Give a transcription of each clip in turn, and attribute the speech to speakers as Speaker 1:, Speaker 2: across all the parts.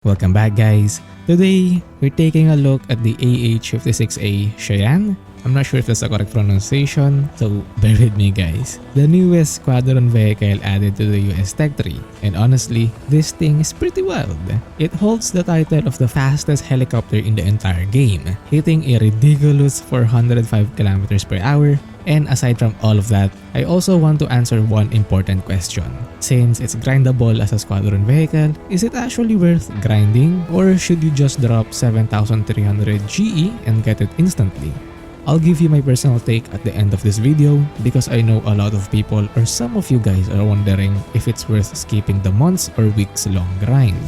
Speaker 1: Welcome back, guys. Today, we're taking a look at the AH-56A Cheyenne. I'm not sure if that's the correct pronunciation, so bear with me, guys. The newest Squadron vehicle added to the US Tech Tree, and honestly, this thing is pretty wild. It holds the title of the fastest helicopter in the entire game, hitting a ridiculous 405 kilometers per hour. And aside from all of that, I also want to answer one important question. Since it's grindable as a squadron vehicle, is it actually worth grinding, or should you just drop 7,300 GE and get it instantly? I'll give you my personal take at the end of this video because I know a lot of people or some of you guys are wondering if it's worth skipping the months or weeks long grind.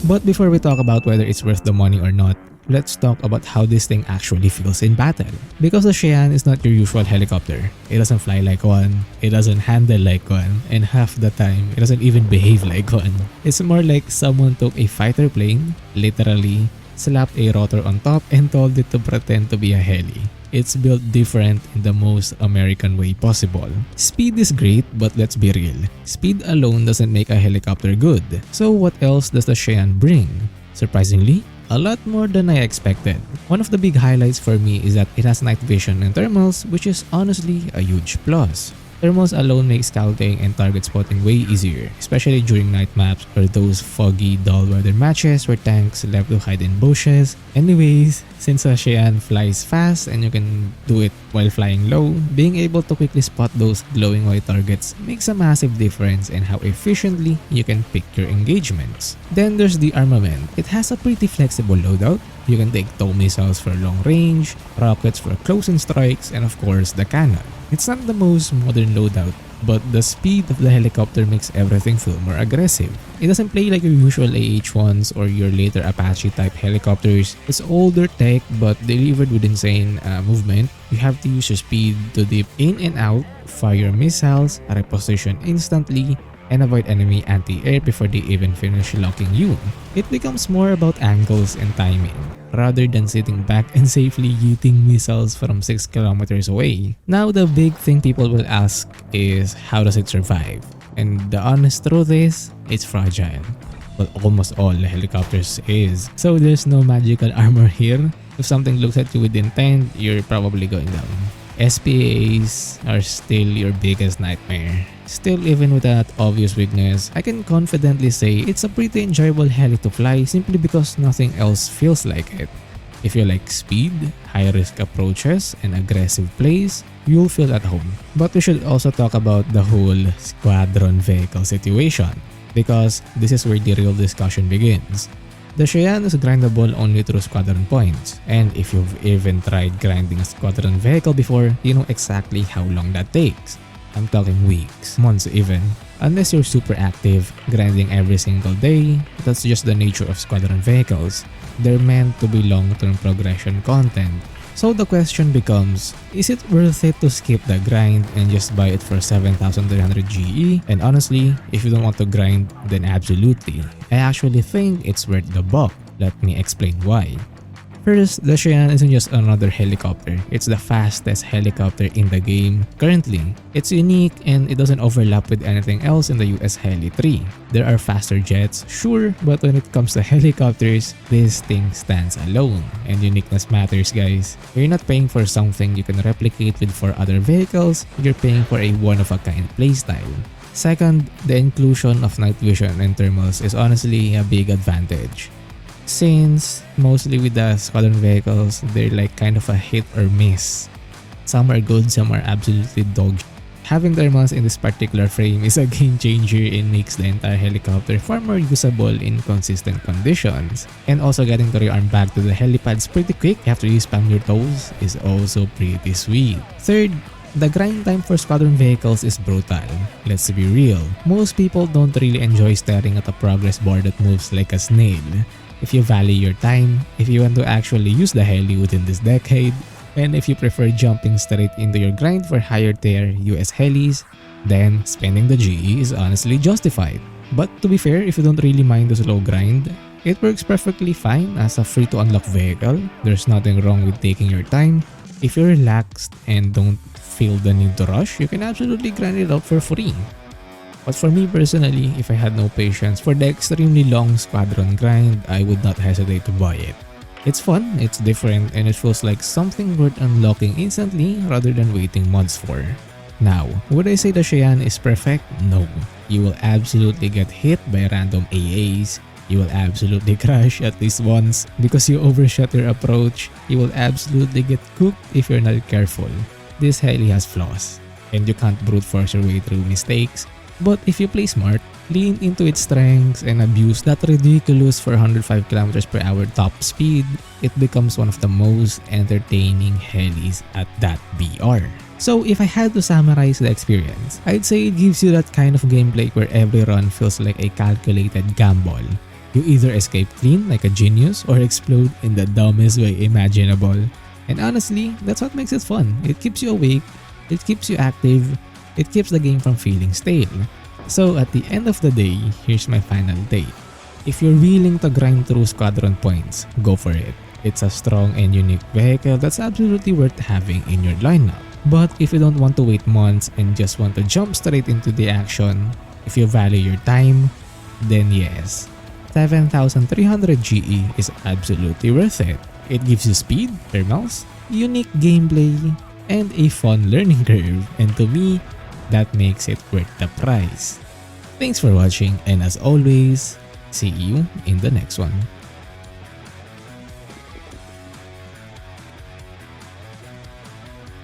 Speaker 1: But before we talk about whether it's worth the money or not, let's talk about how this thing actually feels in battle. Because the Cheyenne is not your usual helicopter. It doesn't fly like one, it doesn't handle like one, and half the time, it doesn't even behave like one. It's more like someone took a fighter plane, literally, slapped a rotor on top and told it to pretend to be a heli. It's built different in the most American way possible. Speed is great, but let's be real. Speed alone doesn't make a helicopter good. So what else does the Cheyenne bring? Surprisingly, a lot more than I expected. One of the big highlights for me is that it has night vision and thermals, which is honestly a huge plus. Thermals alone make scouting and target spotting way easier, especially during night maps or those foggy, dull weather matches where tanks left to hide in bushes. Anyways, since a Cheyenne flies fast and you can do it while flying low, being able to quickly spot those glowing white targets makes a massive difference in how efficiently you can pick your engagements. Then there's the armament. It has a pretty flexible loadout. You can take tow missiles for long range, rockets for close-in strikes, and of course the cannon. It's not the most modern loadout, but the speed of the helicopter makes everything feel more aggressive. It doesn't play like your usual AH-1s or your later Apache type helicopters. It's older tech but delivered with insane movement. You have to use your speed to dip in and out, fire missiles, reposition instantly, and avoid enemy anti-air before they even finish locking you. It becomes more about angles and timing, rather than sitting back and safely yeeting missiles from 6 kilometers away. Now the big thing people will ask is, how does it survive? And the honest truth is, it's fragile. Well, almost all the helicopters is. So there's no magical armor here. If something looks at you with intent, you're probably going down. SPAs are still your biggest nightmare. Still, even with that obvious weakness, I can confidently say it's a pretty enjoyable heli to fly simply because nothing else feels like it. If you like speed, high-risk approaches, and aggressive plays, you'll feel at home. But we should also talk about the whole squadron vehicle situation, because this is where the real discussion begins. The Cheyenne is grindable only through squadron points, and if you've even tried grinding a squadron vehicle before, you know exactly how long that takes. I'm talking weeks, months even. Unless you're super active, grinding every single day, that's just the nature of squadron vehicles. They're meant to be long-term progression content. So the question becomes, is it worth it to skip the grind and just buy it for 7,300 GE? And honestly, if you don't want to grind, then absolutely. I actually think it's worth the buck. Let me explain why. First, the Cheyenne isn't just another helicopter, it's the fastest helicopter in the game currently. It's unique and it doesn't overlap with anything else in the US Heli tree. There are faster jets, sure, but when it comes to helicopters, this thing stands alone. And uniqueness matters, guys. You're not paying for something you can replicate with 4 other vehicles, you're paying for a one-of-a-kind playstyle. Second, the inclusion of night vision and thermals is honestly a big advantage. Since mostly with the squadron vehicles, they're like kind of a hit or miss. Some are good, some are absolutely dog. Having thermals in this particular frame is a game changer and makes the entire helicopter far more usable in consistent conditions. And also getting to rearm back to the helipads pretty quick after you spam your toes is also pretty sweet. Third, the grind time for squadron vehicles is brutal. Let's be real, most people don't really enjoy staring at a progress bar that moves like a snail. If you value your time, if you want to actually use the heli within this decade, and if you prefer jumping straight into your grind for higher tier US helis, then spending the GE is honestly justified. But to be fair, if you don't really mind the slow grind, it works perfectly fine as a free to unlock vehicle. There's nothing wrong with taking your time. If you're relaxed and don't feel the need to rush, you can absolutely grind it out for free. But for me personally, if I had no patience for the extremely long Squadron grind, I would not hesitate to buy it. It's fun, it's different, and it feels like something worth unlocking instantly rather than waiting months for. Now, would I say the Cheyenne is perfect? No. You will absolutely get hit by random AAs. You will absolutely crash at least once because you overshot your approach. You will absolutely get cooked if you're not careful. This heli has flaws, and you can't brute force your way through mistakes. But if you play smart, lean into its strengths, and abuse that ridiculous 405 km/h top speed, it becomes one of the most entertaining helis at that BR. So if I had to summarize the experience, I'd say it gives you that kind of gameplay where every run feels like a calculated gamble. You either escape clean like a genius or explode in the dumbest way imaginable. And honestly, that's what makes it fun. It keeps you awake, it keeps you active, it keeps the game from feeling stale. So at the end of the day, here's my final take. If you're willing to grind through Squadron points, go for it. It's a strong and unique vehicle that's absolutely worth having in your lineup. But if you don't want to wait months and just want to jump straight into the action, if you value your time, then yes, 7300 GE is absolutely worth it. It gives you speed, thermals, unique gameplay, and a fun learning curve, and to me, that makes it worth the price. Thanks for watching, and as always, see you in the next one.